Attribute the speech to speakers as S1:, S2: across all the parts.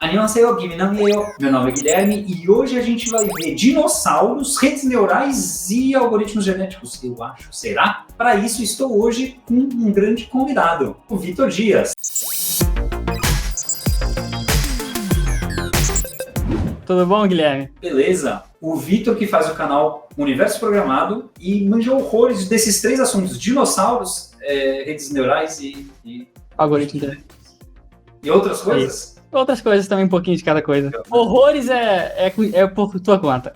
S1: Annyeonghaseyo, Giminamyeyo. Meu nome é Guilherme e hoje a gente vai ver dinossauros, redes neurais e algoritmos genéticos, eu acho, será? Para isso estou hoje com um grande convidado, o Vitor Dias.
S2: Tudo bom, Guilherme?
S1: Beleza. O Vitor que faz o canal Universo Programado e manja horrores desses três assuntos, dinossauros, redes neurais e
S2: Algoritmo.
S1: E outras coisas?
S2: Outras coisas também, um pouquinho de cada coisa. Horrores é por tua conta.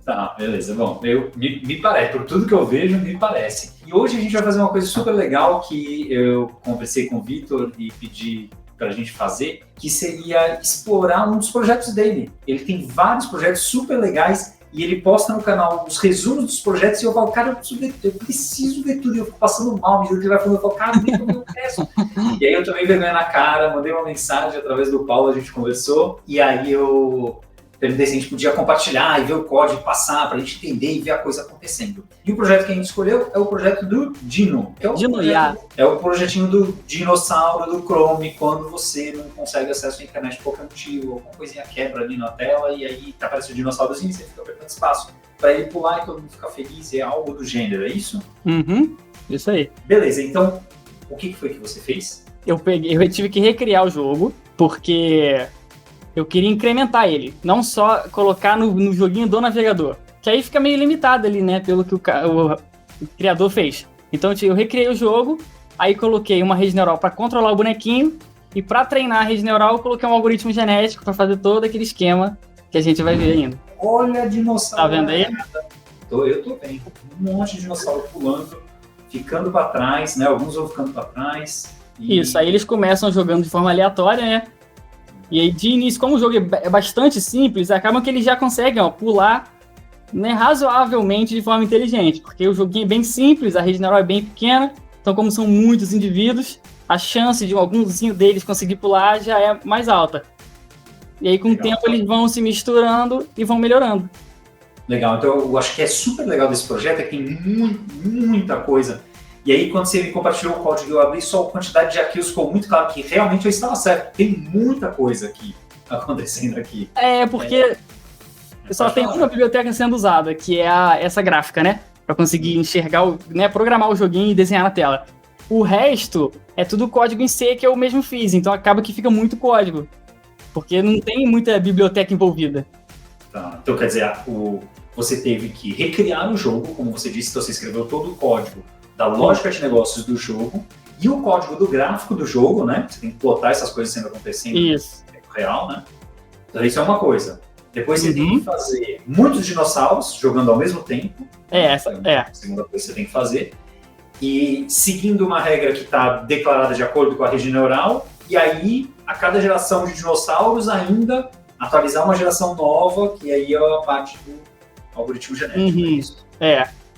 S1: Tá, beleza. Bom, me parece, por tudo que eu vejo, me parece. E hoje a gente vai fazer uma coisa super legal que eu conversei com o Vitor e pedi pra gente fazer, que seria explorar um dos projetos dele. Ele tem vários projetos super legais e ele posta no canal os resumos dos projetos e eu falo, cara, eu preciso ver tudo. E eu fico passando mal, me juro que ele vai falando, eu falo, cara, eu peço. E aí eu tomei vergonha na cara, mandei uma mensagem através do Paulo, a gente conversou, e aí eu perguntei se a gente podia compartilhar e ver o código, passar pra gente entender e ver a coisa acontecendo. E o projeto que a gente escolheu é o projeto do Dino. Que é o projetinho do dinossauro do Chrome, quando você não consegue acesso à internet por qualquer motivo, alguma coisinha quebra ali na tela e aí tá aparecendo o dinossaurozinho e você fica apertando espaço pra ele pular e todo mundo fica feliz, é algo do gênero, é isso?
S2: Isso aí.
S1: Beleza, então, o que foi que você fez?
S2: Eu tive que recriar o jogo, porque eu queria incrementar ele, não só colocar no joguinho do navegador, que aí fica meio limitado ali, né, pelo que o criador fez. Então eu recriei o jogo, aí coloquei uma rede neural para controlar o bonequinho, e para treinar a rede neural eu coloquei um algoritmo genético para fazer todo aquele esquema que a gente vai ver ainda.
S1: Olha, dinossauro.
S2: Tá vendo aí?
S1: Eu tô vendo. Um monte de dinossauro pulando, ficando para trás, né, alguns vão ficando para trás.
S2: Isso, aí eles começam jogando de forma aleatória, né? E aí, de início, como o jogo é bastante simples, acaba que eles já conseguem pular, né, razoavelmente de forma inteligente, porque o joguinho é bem simples, a rede neural é bem pequena, então como são muitos indivíduos, a chance de algumzinho deles conseguir pular já é mais alta. E aí, com o tempo, eles vão se misturando e vão melhorando.
S1: Legal, então eu acho que é super legal desse projeto, é que tem muita coisa. E aí, quando você me compartilhou o código, eu abri só a quantidade de arquivos, ficou muito claro que realmente eu estava certo. Tem muita coisa aqui acontecendo aqui.
S2: Porque só tem uma biblioteca sendo usada, que é essa gráfica, né? Para conseguir enxergar, programar o joguinho e desenhar na tela. O resto é tudo código em C que eu mesmo fiz, então acaba que fica muito código. Porque não tem muita biblioteca envolvida.
S1: Tá, então quer dizer, você teve que recriar o jogo, como você disse, então você escreveu todo o código da lógica de negócios do jogo e o código do gráfico do jogo, né? Você tem que plotar essas coisas sendo acontecendo no tempo real, né? Então isso é uma coisa. Depois você tem que fazer muitos dinossauros jogando ao mesmo tempo. A segunda coisa que você tem que fazer. E seguindo uma regra que está declarada de acordo com a rede neural. E aí, a cada geração de dinossauros ainda atualizar uma geração nova, que aí é a parte do algoritmo genético. É isso?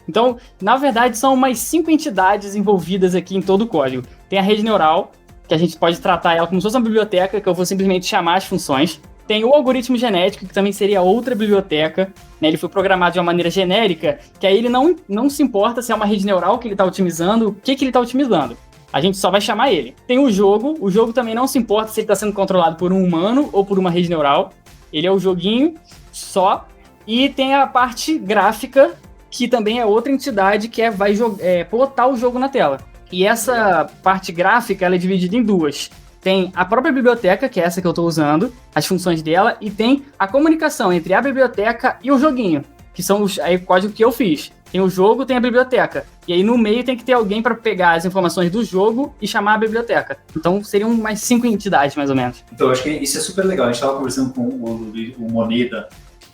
S2: Então, na verdade, são umas 5 entidades envolvidas aqui em todo o código. Tem a rede neural, que a gente pode tratar ela como se fosse uma biblioteca, que eu vou simplesmente chamar as funções. Tem o algoritmo genético, que também seria outra biblioteca, né? Ele foi programado de uma maneira genérica, que aí ele não se importa se é uma rede neural que ele está otimizando, o que ele está otimizando. A gente só vai chamar ele. Tem o jogo também não se importa se ele está sendo controlado por um humano ou por uma rede neural. Ele é o joguinho só. E tem a parte gráfica, que também é outra entidade que vai plotar o jogo na tela. E essa parte gráfica ela é dividida em duas. Tem a própria biblioteca, que é essa que eu estou usando, as funções dela, e tem a comunicação entre a biblioteca e o joguinho, que são o código que eu fiz. Tem o jogo, tem a biblioteca. E aí no meio tem que ter alguém para pegar as informações do jogo e chamar a biblioteca. Então seriam mais 5 entidades, mais ou menos.
S1: Então eu acho que isso é super legal. A gente estava conversando com o Moneda,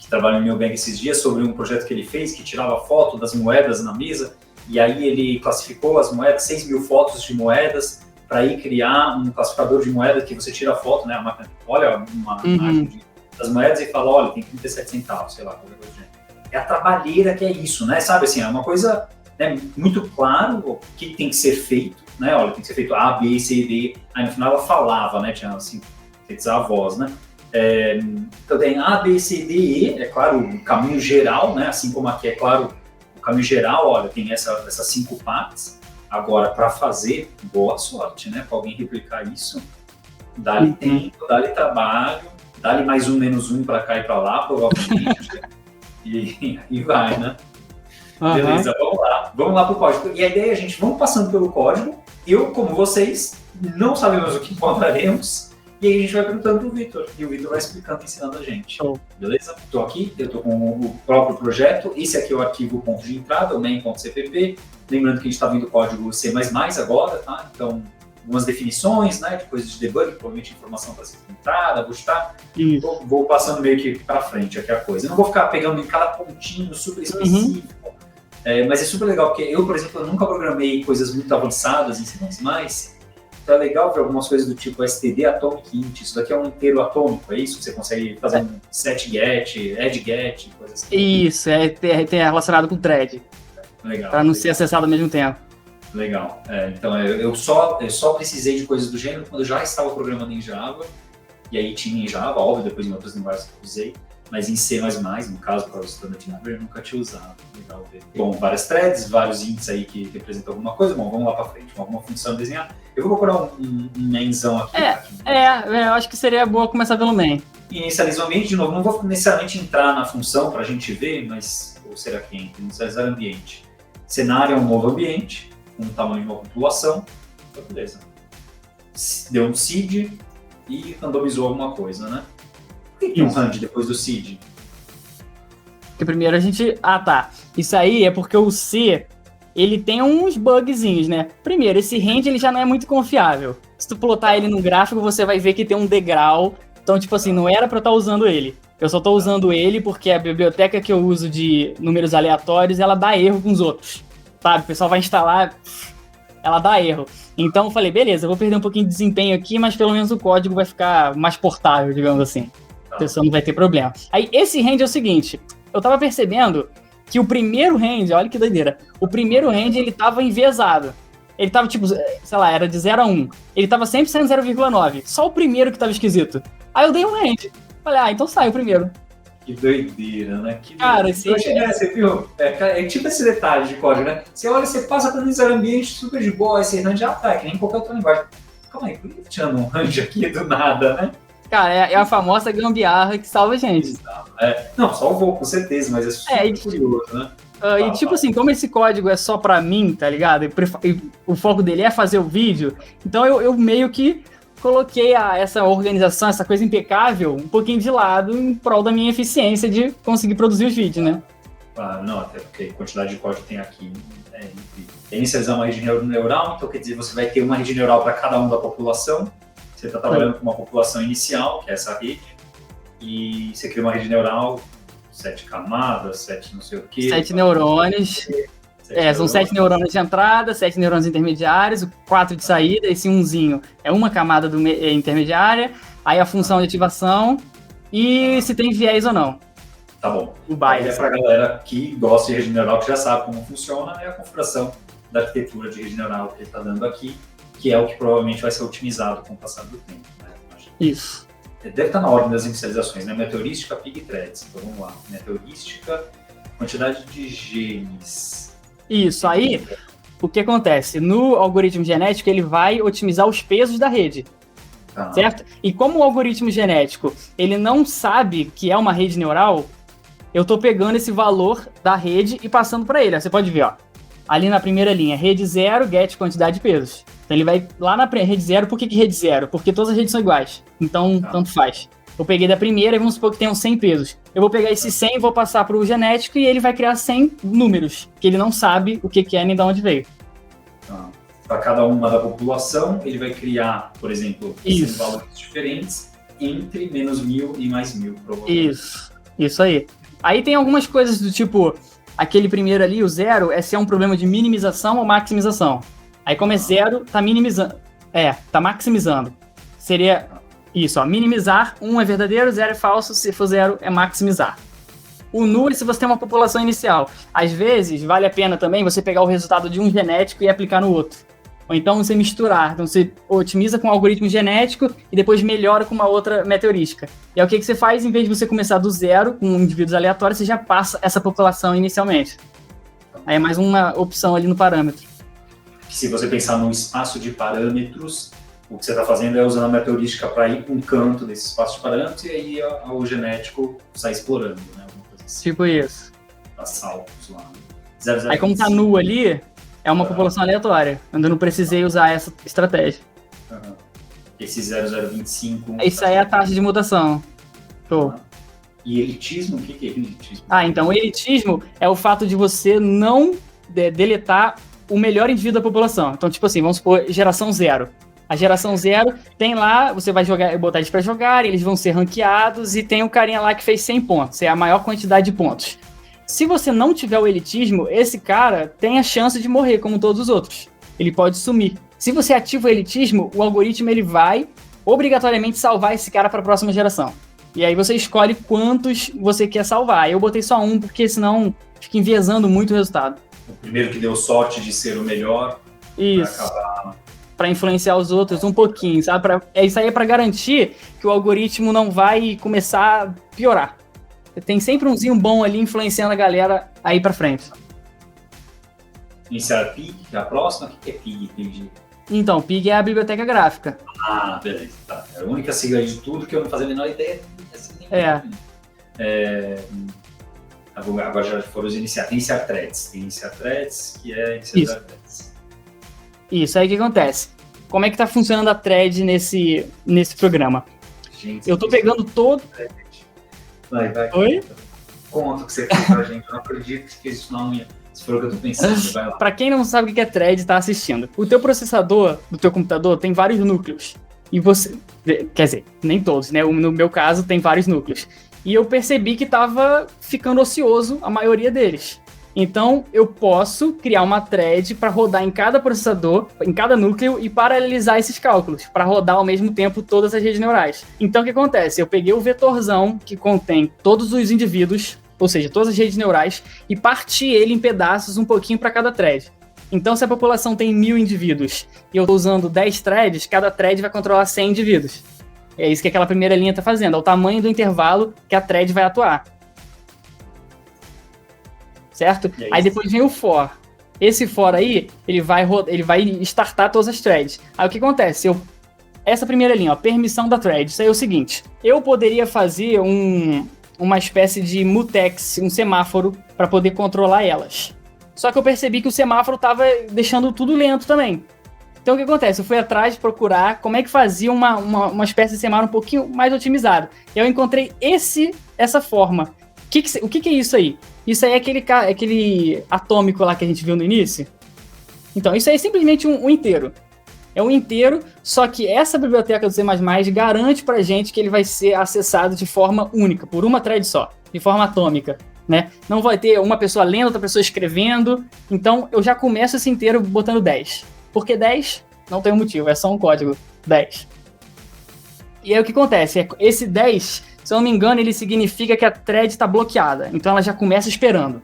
S1: trabalho no Neobank esses dias, sobre um projeto que ele fez, que tirava foto das moedas na mesa, e aí ele classificou as moedas, 6 mil fotos de moedas, para ir criar um classificador de moedas que você tira a foto, né, a máquina olha uma imagem das moedas e fala, olha, tem 37 centavos, sei lá, qualquer coisa do gênero. É a trabalheira que é isso, né, sabe, assim, é uma coisa, né, muito claro o que tem que ser feito, né, olha, tem que ser feito A, B, C, D, aí no final ela falava, né, tinha assim, a voz, né. Então tem A, B, C, D, E, é claro, o caminho geral, né? Assim como aqui é claro o caminho geral, olha, tem essas 5 partes. Agora, para fazer, boa sorte, né? Para alguém replicar isso, dá-lhe tempo, dá-lhe trabalho, dá-lhe mais um, menos um para cá e para lá, provavelmente, e vai, né?
S2: Uhum.
S1: Beleza, vamos lá pro código. E a ideia é a gente, vamos passando pelo código, eu, como vocês, não sabemos o que encontraremos, e aí a gente vai perguntando pro Vitor, e o Vitor vai explicando, ensinando a gente.
S2: Show.
S1: Beleza? Estou aqui, eu estou com o próprio projeto, esse aqui é o arquivo ponto de entrada, o main.cpp, lembrando que a gente está vendo o código C++ agora, tá? Então, algumas definições, né, de coisas de debug, provavelmente informação para ser entrada, buscar. Vou passando meio que para frente aqui a coisa. Eu não vou ficar pegando em cada pontinho super específico, mas é super legal, porque eu, por exemplo, eu nunca programei coisas muito avançadas em C++, então é legal ver algumas coisas do tipo std atomic int, isso daqui é um inteiro atômico, é isso? Você consegue fazer um set get, add get, coisas assim.
S2: Isso, tem relacionado com thread.
S1: Legal.
S2: Para não ser acessado ao mesmo tempo.
S1: Legal. Então eu só precisei de coisas do gênero quando eu já estava programando em Java, e aí tinha em Java, óbvio, depois em outras linguagens que eu usei, mas em C++, no caso, para o Standard Library, eu nunca tinha usado. Legal ver. Bom, várias threads, vários ints aí que representam alguma coisa. Bom, vamos lá para frente. Alguma função a desenhar. Eu vou procurar um mainzão aqui.
S2: Eu acho que seria boa começar pelo main.
S1: Inicializa o ambiente, de novo, não vou necessariamente entrar na função para a gente ver, mas, ou será que entra? Inicializar ambiente. Cenário é um novo ambiente, com o tamanho de uma população. Então, beleza. Deu um seed e randomizou alguma coisa, né? Por que tem um rand depois do seed?
S2: Porque primeiro a gente... Isso aí é porque o C, ele tem uns bugzinhos, né? Primeiro, esse rand ele já não é muito confiável. Se tu plotar ele no gráfico, você vai ver que tem um degrau. Então, tipo assim, não era pra eu estar usando ele. Eu só tô usando ele porque a biblioteca que eu uso de números aleatórios, ela dá erro com os outros. Sabe? O pessoal vai instalar, ela dá erro. Então eu falei, beleza, eu vou perder um pouquinho de desempenho aqui, mas pelo menos o código vai ficar mais portável, digamos assim. A pessoa não vai ter problema. Aí, esse rand é o seguinte, eu tava percebendo que o primeiro rand, olha que doideira, o primeiro rand, ele tava enviesado. Ele tava, tipo, sei lá, era de 0 a 1. Ele tava sempre saindo 0,9. Só o primeiro que tava esquisito. Aí eu dei um rand. Falei, então sai o primeiro.
S1: Que doideira, né?
S2: Cara, sim.
S1: Você viu? É tipo esse detalhe de código, né? Você olha, você passa para um ambiente super de boa, esse rand já tá, que nem qualquer outra linguagem. Calma aí, por que tá tirando um rand aqui do nada, né?
S2: Cara, é a famosa gambiarra que salva a gente.
S1: Não, salvou, com certeza, mas é super curioso, né?
S2: E tipo assim, como esse código é só pra mim, tá ligado? E o foco dele é fazer o vídeo, então eu meio que coloquei essa organização, essa coisa impecável, um pouquinho de lado em prol da minha eficiência de conseguir produzir os vídeos, né?
S1: Não, até porque a quantidade de código que tem aqui é incrível. Inicializar uma rede neural, então quer dizer, você vai ter uma rede neural para cada um da população. Você está trabalhando com uma população inicial, que é essa rede, e você cria uma rede neural, 7 camadas, 7 não sei o quê.
S2: 7 neurônios. São 7 neurônios de entrada, 7 neurônios intermediários, 4 de saída, esse umzinho é uma camada intermediária, aí a função de ativação e se tem viés ou não.
S1: Tá bom.
S2: O byte.
S1: É para a galera que gosta de rede neural, que já sabe como funciona, é a configuração da arquitetura de rede neural que ele está dando aqui, que é o que provavelmente vai ser otimizado com o passar do tempo. Né?
S2: Isso.
S1: Deve estar na ordem das inicializações, né? Meteorística, pig e threads. Então vamos lá. Meteorística, quantidade de genes.
S2: Isso, aí o que acontece? No algoritmo genético, ele vai otimizar os pesos da rede, certo? E como o algoritmo genético, ele não sabe que é uma rede neural, eu tô pegando esse valor da rede e passando para ele. Você pode ver, ó, ali na primeira linha, rede 0, get quantidade de pesos. Então ele vai lá na rede 0, por que rede 0? Porque todas as redes são iguais, então tanto faz. Eu peguei da primeira e vamos supor que tenham 100 pesos. Eu vou pegar esse 100 e vou passar para o genético e ele vai criar 100 números, que ele não sabe o que é nem de onde veio.
S1: Para cada uma da população, ele vai criar, por exemplo, 100 valores diferentes entre menos 1000 e mais 1000, provavelmente.
S2: Isso aí. Aí tem algumas coisas do tipo, aquele primeiro ali, o 0, é se é um problema de minimização ou maximização. Aí como é 0, tá minimizando. Tá maximizando. Seria... Isso, ó, minimizar, 1 é verdadeiro, 0 é falso, se for 0 é maximizar. O null é se você tem uma população inicial. Às vezes, vale a pena também você pegar o resultado de um genético e aplicar no outro. Ou então você misturar, então você otimiza com um algoritmo genético e depois melhora com uma outra meteorística. E é o que você faz, em vez de você começar do 0 com indivíduos aleatórios, você já passa essa população inicialmente. Aí é mais uma opção ali no parâmetro.
S1: Se você pensar num espaço de parâmetros, o que você está fazendo é usando a meta heurística para ir para um canto desse espaço de parâmetros e aí o genético sai explorando, né? Alguma coisa assim.
S2: Tipo isso.
S1: Dá saltos lá.
S2: Aí como tá nu ali, é uma população aleatória, onde eu não precisei usar essa estratégia.
S1: Uhum. Esse 0025...
S2: Isso aí é a taxa de mutação. Show.
S1: E elitismo? O que é elitismo?
S2: Então o elitismo é o fato de você não deletar o melhor indivíduo da população. Então, tipo assim, vamos supor, geração 0. A geração 0 tem lá, você vai botar eles pra jogar, eles vão ser ranqueados e tem um carinha lá que fez 100 pontos, é a maior quantidade de pontos. Se você não tiver o elitismo, esse cara tem a chance de morrer, como todos os outros. Ele pode sumir. Se você ativa o elitismo, o algoritmo ele vai obrigatoriamente salvar esse cara para a próxima geração. E aí você escolhe quantos você quer salvar. Eu botei só um, porque senão fica enviesando muito o resultado.
S1: O primeiro que deu sorte de ser o melhor.
S2: Isso. Para influenciar os outros um pouquinho, sabe? Isso aí é para garantir que o algoritmo não vai começar a piorar. Tem sempre umzinho bom ali influenciando a galera aí para frente.
S1: Iniciar PIG, que é a próxima. O que é PIG? Entendi.
S2: Então, PIG é a biblioteca gráfica.
S1: Ah, beleza. Tá. É a única sigla de tudo que eu não fazia a menor ideia. Agora já foram os iniciar. Tem iniciar threads. Tem iniciar threads, que é iniciar threads.
S2: Isso, aí o que acontece? Como é que tá funcionando a thread nesse programa?
S1: Gente,
S2: eu tô pegando todo...
S1: Vai.
S2: Oi?
S1: Conta o que você fez pra gente. Eu não acredito que isso não ia... Se for o que eu tô pensando, vai lá.
S2: Pra quem não sabe o que é thread, tá assistindo. O teu processador do teu computador tem vários núcleos. E você... Quer dizer, nem todos, né? No meu caso, tem vários núcleos. E eu percebi que tava ficando ocioso a maioria deles. Então, eu posso criar uma thread para rodar em cada processador, em cada núcleo, e paralelizar esses cálculos, para rodar ao mesmo tempo todas as redes neurais. Então, o que acontece? Eu peguei o vetorzão, que contém todos os indivíduos, ou seja, todas as redes neurais, e parti ele em pedaços um pouquinho para cada thread. Então, se a população tem 1000 indivíduos e eu estou usando 10 threads, cada thread vai controlar 100 indivíduos. É isso que aquela primeira linha está fazendo, é o tamanho do intervalo que a thread vai atuar. Certo? Aí depois vem o for. Esse for aí, ele vai startar todas as threads. Aí o que acontece? Essa primeira linha, permissão da thread, isso aí é o seguinte. Eu poderia fazer uma espécie de mutex, um semáforo, para poder controlar elas. Só que eu percebi que o semáforo estava deixando tudo lento também. Então o que acontece? Eu fui atrás de procurar como é que fazia uma espécie de semáforo um pouquinho mais otimizado. E eu encontrei essa forma. O que é isso aí? Isso aí é aquele atômico lá que a gente viu no início. Então, isso aí é simplesmente um inteiro. É um inteiro, só que essa biblioteca do C++ garante pra gente que ele vai ser acessado de forma única, por uma thread só, de forma atômica, né? Não vai ter uma pessoa lendo, outra pessoa escrevendo. Então, eu já começo esse inteiro botando 10. Por que 10? Não tem um motivo, é só um código. 10. E aí o que acontece? Esse 10... Se eu não me engano, ele significa que a thread está bloqueada. Então ela já começa esperando.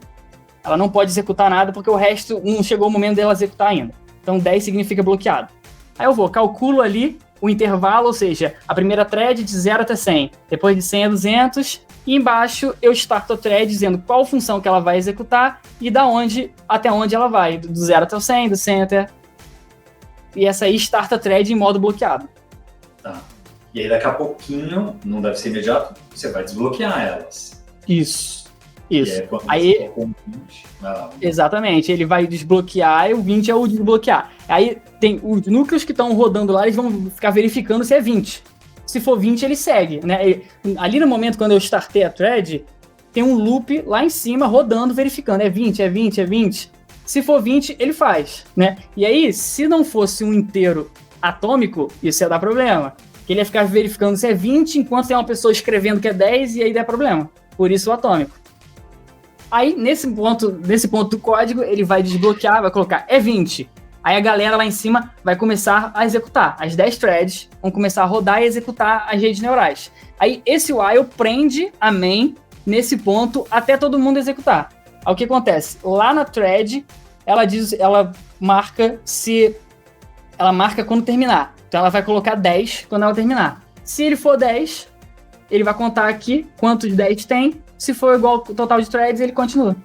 S2: Ela não pode executar nada porque o resto não chegou o momento dela executar ainda. Então 10 significa bloqueado. Aí eu calculo ali o intervalo, ou seja, a primeira thread de 0 até 100. Depois de 100 a 200. E embaixo eu starto a thread dizendo qual função que ela vai executar e até onde ela vai. Do 0 até o 100, do 100 até... E essa aí starta a thread em modo bloqueado.
S1: Tá. E aí daqui a pouquinho, não deve ser imediato, você vai desbloquear elas.
S2: Isso.
S1: E aí quando você colocou um 20, vai lá.
S2: Exatamente, ele vai desbloquear e o 20 é o desbloquear. Aí tem os núcleos que estão rodando lá, eles vão ficar verificando se é 20. Se for 20, ele segue, né? Ali no momento quando eu startei a thread, tem um loop lá em cima rodando, verificando. É 20, é 20, é 20. Se for 20, ele faz, né? E aí, se não fosse um inteiro atômico, isso ia dar problema. Ele ia ficar verificando se é 20, enquanto tem uma pessoa escrevendo que é 10, e aí dá problema. Por isso o atômico. Aí, nesse ponto do código, ele vai desbloquear, vai colocar é 20. Aí a galera lá em cima vai começar a executar. As 10 threads vão começar a rodar e executar as redes neurais. Aí esse while prende a main nesse ponto até todo mundo executar. Aí o que acontece? Lá na thread, ela marca quando terminar. Então ela vai colocar 10 quando ela terminar. Se ele for 10, ele vai contar aqui quantos 10 tem. Se for igual ao total de threads, ele continua.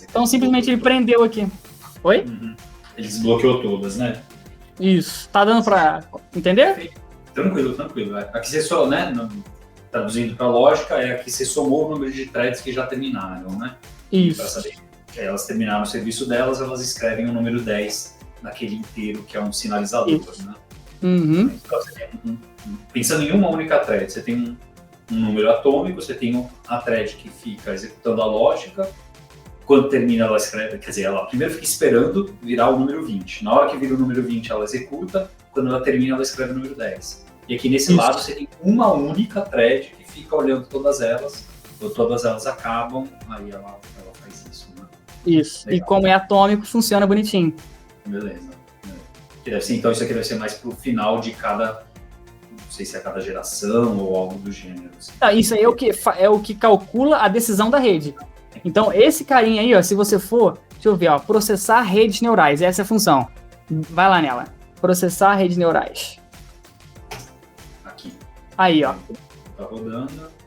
S2: Então simplesmente ele prendeu aqui. Oi?
S1: Uhum. Ele desbloqueou todas, né?
S2: Isso. Tá dando pra entender?
S1: Tranquilo. Aqui você só, né? Traduzindo para lógica, é aqui você somou o número de threads que já terminaram, né?
S2: Isso.
S1: Para saber que elas terminaram o serviço delas, elas escrevem o número 10 naquele inteiro, que é um sinalizador, né?
S2: Uhum.
S1: Então, você tem pensando em uma única thread, você tem um número atômico, você tem a thread que fica executando a lógica. Quando termina, ela escreve, quer dizer, ela primeiro fica esperando virar o número 20. Na hora que vira o número 20, ela executa. Quando ela termina, ela escreve o número 10. E aqui nesse lado, você tem uma única thread que fica olhando todas elas. Ou todas elas acabam, aí ela faz isso, né?
S2: Isso. Legal. E como é atômico, funciona bonitinho.
S1: Beleza. Que deve ser, então isso aqui deve ser mais pro final de cada... Não sei se é cada geração ou algo do gênero. Assim.
S2: Isso aí é o que calcula a decisão da rede. Então, esse carinha aí, ó, se você for, deixa eu ver, ó, processar redes neurais, essa é a função. Vai lá nela. Processar redes neurais.
S1: Aqui.
S2: Aí, ó.
S1: Tá rodando.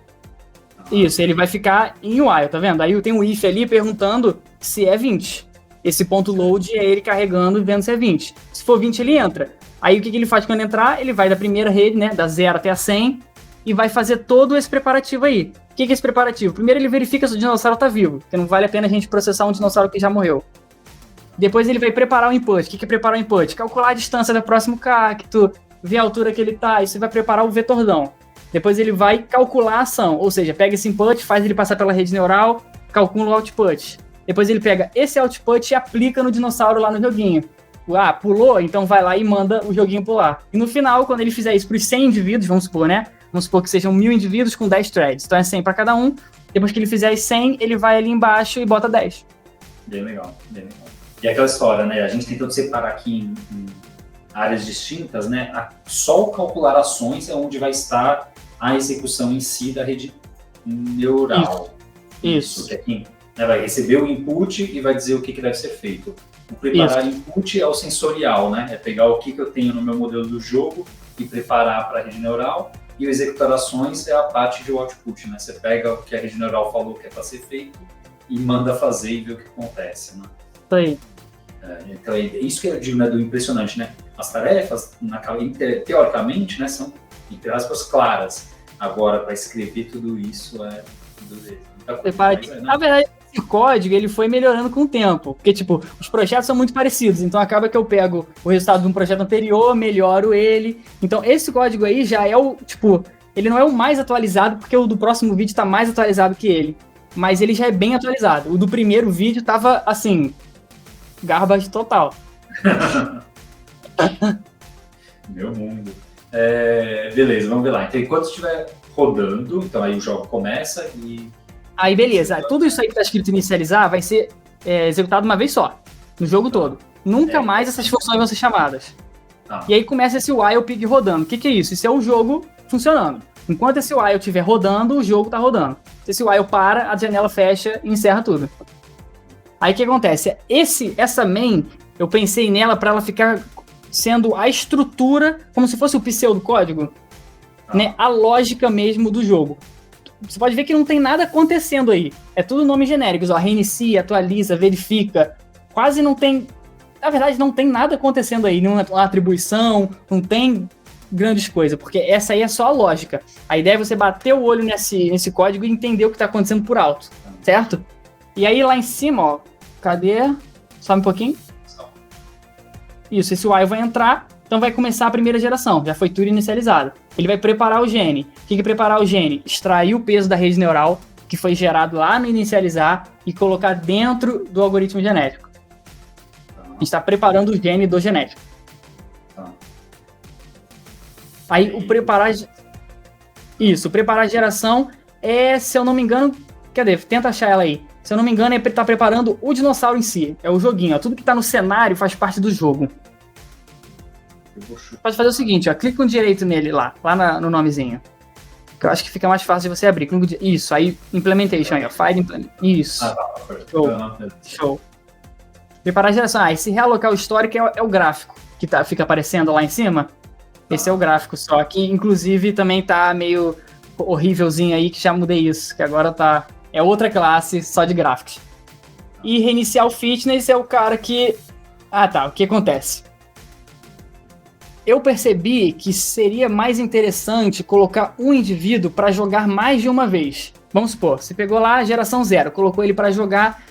S2: Isso, ele vai ficar em while, tá vendo? Aí tem um if ali perguntando se é 20. Esse ponto load é ele carregando e vendo se é 20. Se for 20, ele entra. Aí o que ele faz quando entrar? Ele vai da primeira rede, né, da 0 até a 100, e vai fazer todo esse preparativo aí. O que é esse preparativo? Primeiro ele verifica se o dinossauro tá vivo, porque não vale a pena a gente processar um dinossauro que já morreu. Depois ele vai preparar o input. O que é preparar o input? Calcular a distância do próximo cacto, ver a altura que ele tá, isso vai preparar o vetordão. Depois ele vai calcular a ação, ou seja, pega esse input, faz ele passar pela rede neural, calcula o output. Depois ele pega esse output e aplica no dinossauro lá no joguinho. Ah, pulou? Então vai lá e manda o joguinho pular. E no final, quando ele fizer isso para os 100 indivíduos, vamos supor, né? Vamos supor que sejam 1000 indivíduos com 10 threads. Então é 100 para cada um. Depois que ele fizer as 100, ele vai ali embaixo e bota 10.
S1: Bem legal. E aquela história, né? A gente tentando separar aqui em áreas distintas, né? Só o calcular ações é onde vai estar a execução em si da rede neural.
S2: Isso.
S1: Que aqui, né, vai receber o input e vai dizer o que deve ser feito. O preparar input é o sensorial, né? É pegar o que eu tenho no meu modelo do jogo e preparar para a rede neural. E o executar ações é a parte de output, né? Você pega o que a rede neural falou que é para ser feito e manda fazer e vê o que acontece, né?
S2: Isso aí.
S1: Então, é isso que eu digo, né, do impressionante, né? As tarefas, teoricamente, né, são, entre aspas, claras. Agora, para escrever tudo isso é...
S2: Na verdade, esse código ele foi melhorando com o tempo, porque tipo, os projetos são muito parecidos, então acaba que eu pego o resultado de um projeto anterior, melhoro ele. Então esse código aí já é o, tipo, ele não é o mais atualizado, porque o do próximo vídeo tá mais atualizado que ele, mas ele já é bem atualizado. O do primeiro vídeo tava, assim, garbage total.
S1: Meu mundo. Beleza, vamos ver lá. Então, enquanto estiver rodando, então aí o jogo começa e...
S2: Aí, beleza. Tudo isso aí que tá escrito inicializar vai ser executado uma vez só, no jogo todo. Nunca mais essas funções vão ser chamadas. E aí começa esse while pig rodando. O que é isso? Isso é o jogo funcionando. Enquanto esse while estiver rodando, o jogo tá rodando. Se esse while para, a janela fecha e encerra tudo. Aí o que acontece? Essa main, eu pensei nela para ela ficar sendo a estrutura, como se fosse o pseudocódigo, né? A lógica mesmo do jogo. Você pode ver que não tem nada acontecendo aí. É tudo nomes genéricos, ó. Reinicia, atualiza, verifica. Quase não tem... Na verdade, não tem nada acontecendo aí. Nenhuma atribuição, não tem grandes coisas. Porque essa aí é só a lógica. A ideia é você bater o olho nesse código e entender o que está acontecendo por alto. Certo? E aí lá em cima, ó. Cadê? Sobe um pouquinho. Isso, esse while vai entrar. Então vai começar a primeira geração, já foi tudo inicializado. Ele vai preparar o gene. O que é preparar o gene? Extrair o peso da rede neural, que foi gerado lá no inicializar, e colocar dentro do algoritmo genético. A gente está preparando o gene do genético. Aí o preparar... Isso, o preparar a geração é, se eu não me engano... Cadê? Tenta achar ela aí. Se eu não me engano, é estar preparando o dinossauro em si. É o joguinho, ó. Tudo que está no cenário faz parte do jogo. Pode fazer o seguinte, ó, clica com direito nele lá no nomezinho. Que eu acho que fica mais fácil de você abrir. Isso, aí implementation aí, ó, file implement. Isso. Show. Preparar a geração. Esse realocar o histórico é o gráfico que fica aparecendo lá em cima. Esse é o gráfico só, que inclusive também tá meio horrívelzinho aí, que já mudei isso, que agora é outra classe só de gráficos. E reiniciar o fitness é o cara que... o que acontece? eu percebi que seria mais interessante colocar um indivíduo para jogar mais de uma vez. Vamos supor, você pegou lá a geração 0, colocou ele para jogar,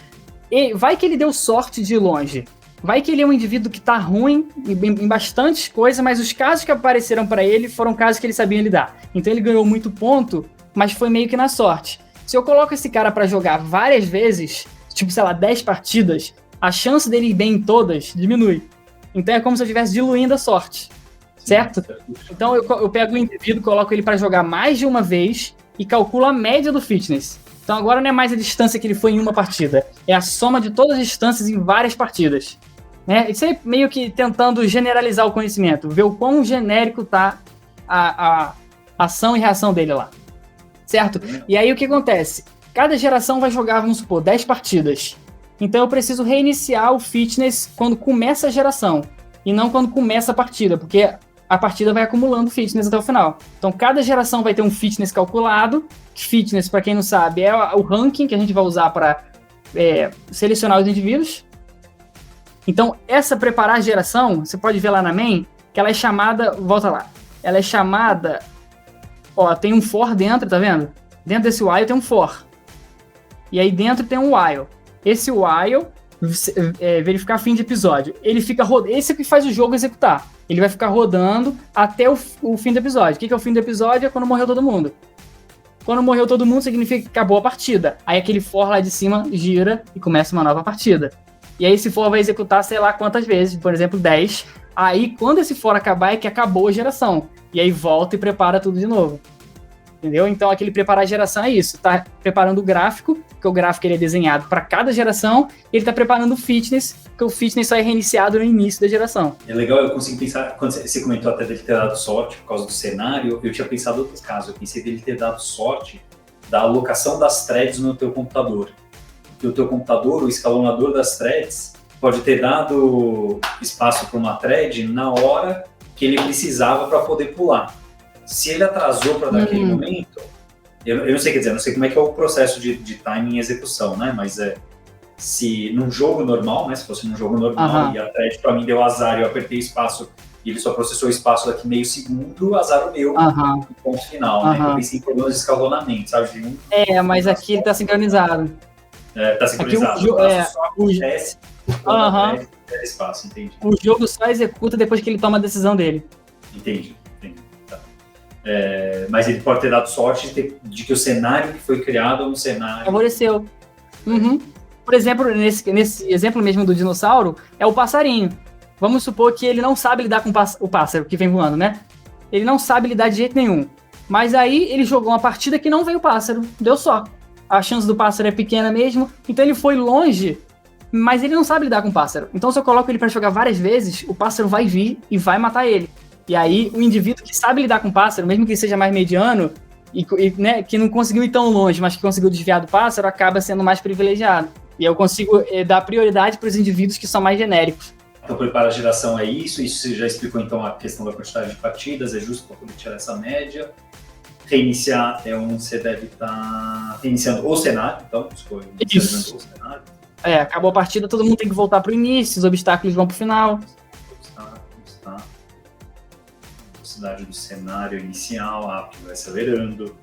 S2: e vai que ele deu sorte de ir longe. Vai que ele é um indivíduo que tá ruim em bastantes coisas, mas os casos que apareceram para ele foram casos que ele sabia lidar. Então ele ganhou muito ponto, mas foi meio que na sorte. Se eu coloco esse cara para jogar várias vezes, tipo, sei lá, 10 partidas, a chance dele ir bem em todas diminui. Então é como se eu estivesse diluindo a sorte, certo? Então eu pego o indivíduo, coloco ele para jogar mais de uma vez e calculo a média do fitness. Então agora não é mais a distância que ele foi em uma partida, é a soma de todas as distâncias em várias partidas. Né? Isso aí meio que tentando generalizar o conhecimento, ver o quão genérico tá a ação e reação dele lá, certo? E aí o que acontece? Cada geração vai jogar, vamos supor, 10 partidas. Então eu preciso reiniciar o fitness quando começa a geração, e não quando começa a partida, porque a partida vai acumulando fitness até o final. Então cada geração vai ter um fitness calculado. Fitness, para quem não sabe, é o ranking que a gente vai usar para selecionar os indivíduos. Então, essa preparar a geração, você pode ver lá na main, que ela é chamada, volta lá, ela é chamada, ó, tem um for dentro, tá vendo? Dentro desse while tem um for. E aí dentro tem um while. Esse while, verificar fim de episódio, ele fica rodando, esse é o que faz o jogo executar. Ele vai ficar rodando até o fim do episódio. O que é o fim do episódio? É quando morreu todo mundo. Quando morreu todo mundo, significa que acabou a partida. Aí aquele for lá de cima gira e começa uma nova partida. E aí esse for vai executar sei lá quantas vezes, por exemplo, 10. Aí quando esse for acabar é que acabou a geração. E aí volta e prepara tudo de novo. Entendeu? Então aquele preparar a geração é isso. Tá preparando o gráfico, porque o gráfico ele é desenhado para cada geração. E ele tá preparando o fitness, porque o fitness só é reiniciado no início da geração.
S1: É legal, eu consigo pensar, quando você comentou até dele ter dado sorte por causa do cenário, eu tinha pensado em outros casos. Eu pensei dele ter dado sorte da alocação das threads no teu computador. Que o teu computador, o escalonador das threads, pode ter dado espaço para uma thread na hora que ele precisava para poder pular. Se ele atrasou para daquele momento, eu não sei, quer dizer, não sei como é que é o processo de timing e execução, né? Mas se num jogo normal, né? Se fosse num jogo normal e a thread para mim deu azar e eu apertei espaço e ele só processou o espaço daqui meio segundo, azar o meu, no ponto final, né? Eu pensei em problemas de escalonamento, sabe?
S2: Mas aqui ele tá sincronizado.
S1: Tá sincronizado. Só acontece quando a espaço, entendi.
S2: O jogo só executa depois que ele toma a decisão dele.
S1: Entendi. Tá. Mas ele pode ter dado sorte de que o cenário que foi criado é um cenário...
S2: Favoreceu. Por exemplo, nesse exemplo mesmo do dinossauro, é o passarinho. Vamos supor que ele não sabe lidar com o pássaro que vem voando, né? Ele não sabe lidar de jeito nenhum. Mas aí ele jogou uma partida que não veio o pássaro. Deu só. A chance do pássaro é pequena mesmo. Então ele foi longe, mas ele não sabe lidar com o pássaro. Então se eu coloco ele para jogar várias vezes, o pássaro vai vir e vai matar ele. E aí o indivíduo que sabe lidar com o pássaro, mesmo que seja mais mediano, né, que não conseguiu ir tão longe, mas que conseguiu desviar do pássaro, acaba sendo mais privilegiado. E eu consigo dar prioridade para os indivíduos que são mais genéricos.
S1: Então, preparar a geração é isso você já explicou então a questão da quantidade de partidas, é justo para poder tirar essa média. Reiniciar é onde você deve estar reiniciando o cenário, então,
S2: isso. O cenário. Acabou a partida, todo mundo tem que voltar para o início, os obstáculos vão para o final. Velocidade do cenário inicial, vai acelerando.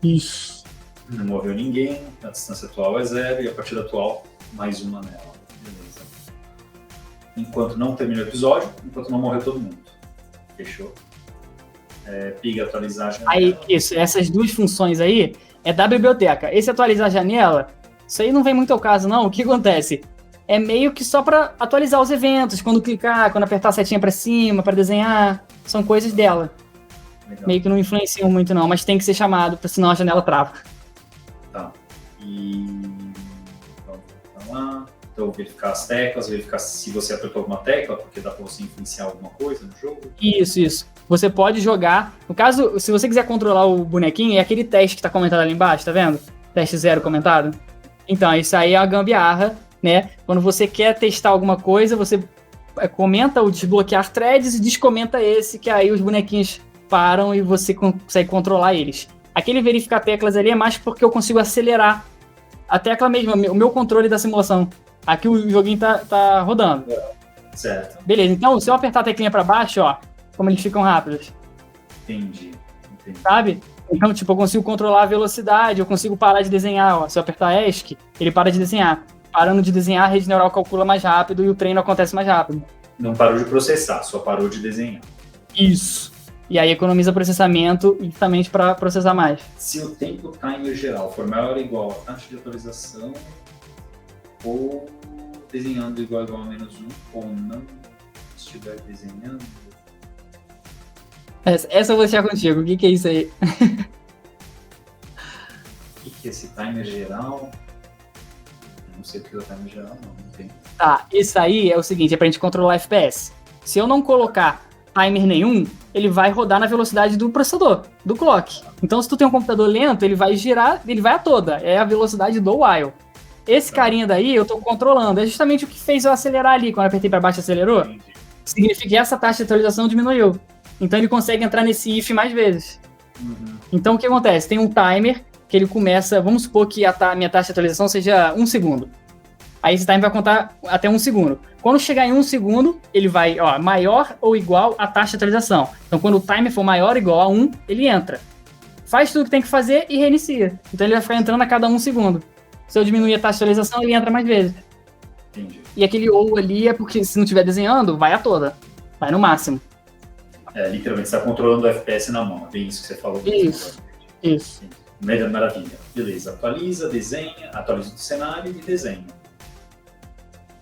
S2: Isso.
S1: Não morreu ninguém, a distância atual é 0 e a partida atual mais uma nela. Beleza. Enquanto não termina o episódio, enquanto não morreu todo mundo. Fechou? Pig atualizar a janela. Aí,
S2: isso, essas duas funções aí é da biblioteca. Esse atualizar a janela, isso aí não vem muito ao caso, não. O que acontece? É meio que só para atualizar os eventos, quando clicar, quando apertar a setinha para cima, para desenhar, são coisas dela. Legal. Meio que não influenciam muito, não, mas tem que ser chamado, senão a janela trava.
S1: Tá. E vamos lá. Então, verificar as teclas, verificar se você apertou alguma tecla, porque dá para você influenciar alguma coisa no jogo.
S2: Isso. Você pode jogar. No caso, se você quiser controlar o bonequinho, é aquele teste que está comentado ali embaixo, tá vendo? Teste 0 comentado. Então, isso aí é a gambiarra, né? Quando você quer testar alguma coisa, você comenta o desbloquear threads e descomenta esse, que aí os bonequinhos param e você consegue controlar eles. Aquele verificar teclas ali é mais porque eu consigo acelerar a tecla mesmo, o meu controle da simulação. Aqui o joguinho tá rodando.
S1: Certo.
S2: Beleza, então se eu apertar a teclinha para baixo, ó, como eles ficam rápidos.
S1: Entendi.
S2: Sabe? Então, tipo, eu consigo controlar a velocidade, eu consigo parar de desenhar. Ó. Se eu apertar ESC, ele para de desenhar. Parando de desenhar, a rede neural calcula mais rápido e o treino acontece mais rápido.
S1: Não parou de processar, só parou de desenhar.
S2: Isso. E aí economiza processamento justamente para processar mais.
S1: Se o tempo timer geral for maior ou igual a taxa de atualização, ou desenhando igual a menos 1, ou não estiver desenhando...
S2: Essa eu vou deixar contigo. O que é isso aí?
S1: O que é esse timer geral? Não sei o que é o timer geral, não tem.
S2: Tá, isso aí é o seguinte, é pra gente controlar FPS. Se eu não colocar timer nenhum, ele vai rodar na velocidade do processador, do clock. Então, se tu tem um computador lento, ele vai girar, ele vai a toda. É a velocidade do while. Esse carinha daí eu tô controlando. É justamente o que fez eu acelerar ali. Quando eu apertei pra baixo, acelerou.
S1: Entendi.
S2: Significa que essa taxa de atualização diminuiu. Então, ele consegue entrar nesse if mais vezes.
S1: Uhum.
S2: Então, o que acontece? Tem um timer que ele começa... Vamos supor que a minha taxa de atualização seja 1 segundo. Aí esse timer vai contar até 1 segundo. Quando chegar em 1 segundo, ele vai, maior ou igual à taxa de atualização. Então, quando o timer for maior ou igual a 1, ele entra. Faz tudo o que tem que fazer e reinicia. Então, ele vai ficar entrando a cada 1 segundo. Se eu diminuir a taxa de atualização, ele entra mais vezes.
S1: Entendi.
S2: E aquele ou ali é porque, se não estiver desenhando, vai a toda. Vai no máximo.
S1: Literalmente, você está controlando o FPS na mão. É bem isso que você falou.
S2: Isso.
S1: Maravilha. Beleza. Atualiza, desenha, atualiza o cenário e desenha.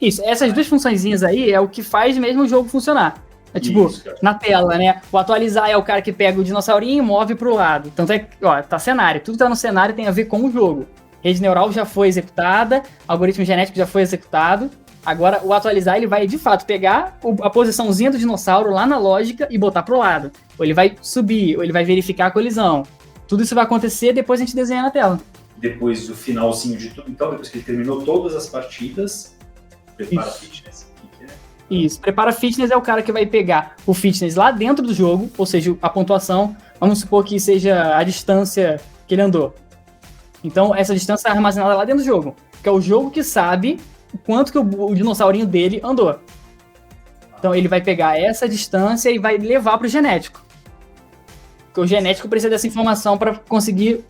S2: Isso. Essas duas funçõezinhas aí é o que faz mesmo o jogo funcionar. É tipo,
S1: Isso,
S2: na tela, né? O atualizar é o cara que pega o dinossaurinho e move pro lado. Tanto é que, tá cenário. Tudo que tá no cenário tem a ver com o jogo. Rede neural já foi executada, algoritmo genético já foi executado. Agora, o atualizar, ele vai, de fato, pegar a posiçãozinha do dinossauro lá na lógica e botar pro lado. Ou ele vai subir, ou ele vai verificar a colisão. Tudo isso vai acontecer, depois a gente desenha na tela.
S1: Depois do finalzinho de tudo, então, depois que ele terminou todas as partidas, prepara
S2: Isso.
S1: fitness. O que é?
S2: Isso. Prepara fitness é o cara que vai pegar o fitness lá dentro do jogo, ou seja, a pontuação, vamos supor que seja a distância que ele andou. Então, essa distância é armazenada lá dentro do jogo, que é o jogo que sabe o quanto que o dinossaurinho dele andou. Então, ele vai pegar essa distância e vai levar para o genético. Porque o genético precisa dessa informação para conseguir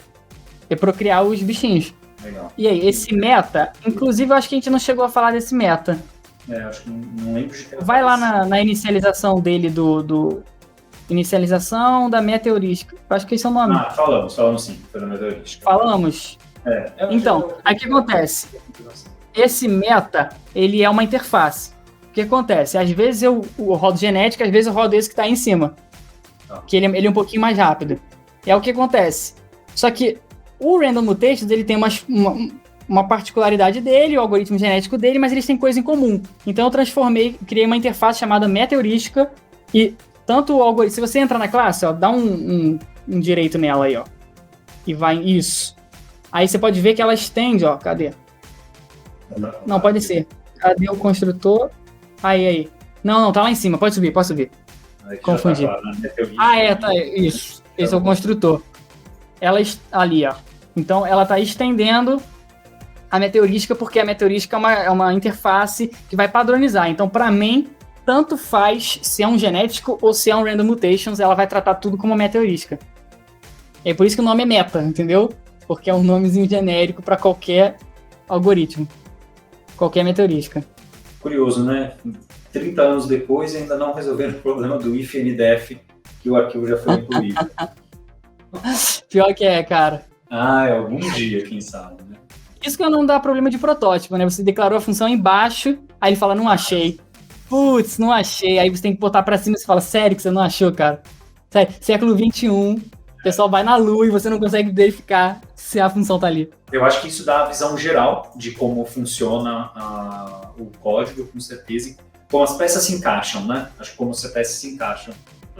S2: procriar os bichinhos.
S1: Legal.
S2: E aí, esse meta, inclusive, eu acho que a gente não chegou a falar desse meta.
S1: Acho que não lembro de ter.
S2: Vai lá na inicialização dele inicialização da meta heurística. Eu acho que esse é o nome.
S1: Falamos sim, foi na meta heurística.
S2: Falamos? Então, aí o que acontece? Esse meta, ele é uma interface. O que acontece? Às vezes eu rodo genética, às vezes eu rodo esse que está aí em cima. Que ele é um pouquinho mais rápido. É o que acontece. Só que o Random Mutations, ele tem uma particularidade dele, o algoritmo genético dele, mas eles têm coisa em comum. Então eu criei uma interface chamada meta heurística e tanto o algoritmo... Se você entrar na classe, dá um direito nela aí, e vai em isso. Aí você pode ver que ela estende, cadê? Não, pode ser. Cadê o construtor? Aí. Não, tá lá em cima. Pode subir. Confundi. Tá. Isso. Esse é o construtor. Ela ali, Então, ela tá estendendo a meteorística, porque a meteorística é uma interface que vai padronizar. Então, para mim, tanto faz se é um genético ou se é um random mutations, ela vai tratar tudo como meteorística. É por isso que o nome é meta, entendeu? Porque é um nomezinho genérico para qualquer algoritmo. Qualquer meteorística.
S1: Curioso, né? 30 anos depois ainda não resolveram o problema do if NDF, que o arquivo já foi incluído.
S2: Pior que é, cara.
S1: Algum dia, quem sabe, né?
S2: Isso que não dá problema de protótipo, né? Você declarou a função embaixo, aí ele fala, não achei. Putz, não achei. Aí você tem que botar pra cima e você fala, sério que você não achou, cara? Sério, século XXI, o pessoal vai na lua e você não consegue verificar se a função tá ali.
S1: Eu acho que isso dá a visão geral de como funciona o código, com certeza, e como as peças se encaixam, né? Acho que como as peças se encaixam.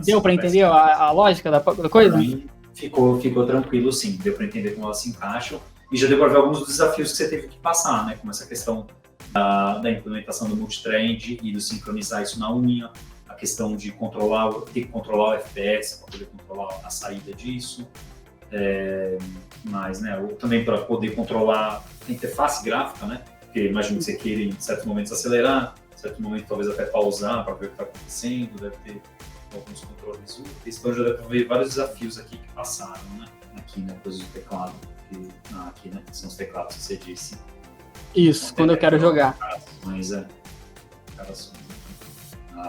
S2: Deu pra entender a lógica da coisa?
S1: Pra mim, ficou tranquilo, sim. Deu pra entender como elas se encaixam. E já deu pra ver alguns dos desafios que você teve que passar, né? Como essa questão da implementação do multitrend e do sincronizar isso na unha, a questão de ter que controlar o FPS para poder controlar a saída disso. Mas, né, também para poder controlar a interface gráfica, né? Porque imagino que você queira em certos momentos acelerar, em certos momentos talvez até pausar para ver o que está acontecendo, deve ter alguns controles úteis, então já dá para ver vários desafios aqui que passaram, né? Aqui, né, coisa do teclado. Aqui, né, são os teclados que você disse.
S2: Isso,
S1: Então,
S2: quando eu quero jogar.
S1: Mas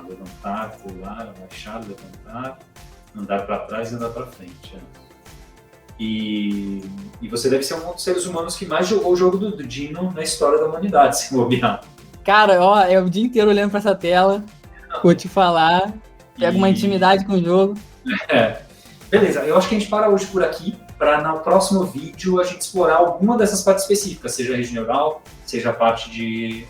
S1: levantar, pular, abaixar, levantar, andar para trás e andar para frente. E você deve ser um dos seres humanos que mais jogou o jogo do Dino na história da humanidade, se bobear.
S2: Cara, ó, é o dia inteiro olhando pra essa tela, vou te falar, pego uma intimidade com o jogo.
S1: Beleza, eu acho que a gente para hoje por aqui, para no próximo vídeo a gente explorar alguma dessas partes específicas, seja a rede neural, seja a parte de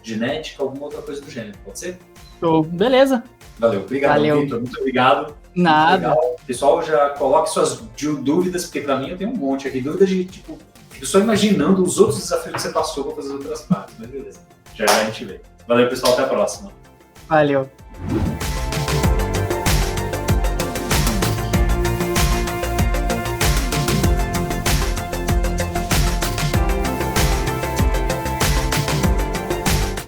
S1: genética, alguma outra coisa do gênero, pode ser?
S2: Show. Beleza.
S1: Valeu, obrigado, Vitor, muito obrigado.
S2: Nada.
S1: Muito pessoal, já coloque suas dúvidas, porque para mim eu tenho um monte aqui, dúvidas de, tipo, fico só imaginando os outros desafios que você passou para fazer as outras partes, mas beleza, já a gente vê. Valeu, pessoal, até a próxima.
S2: Valeu.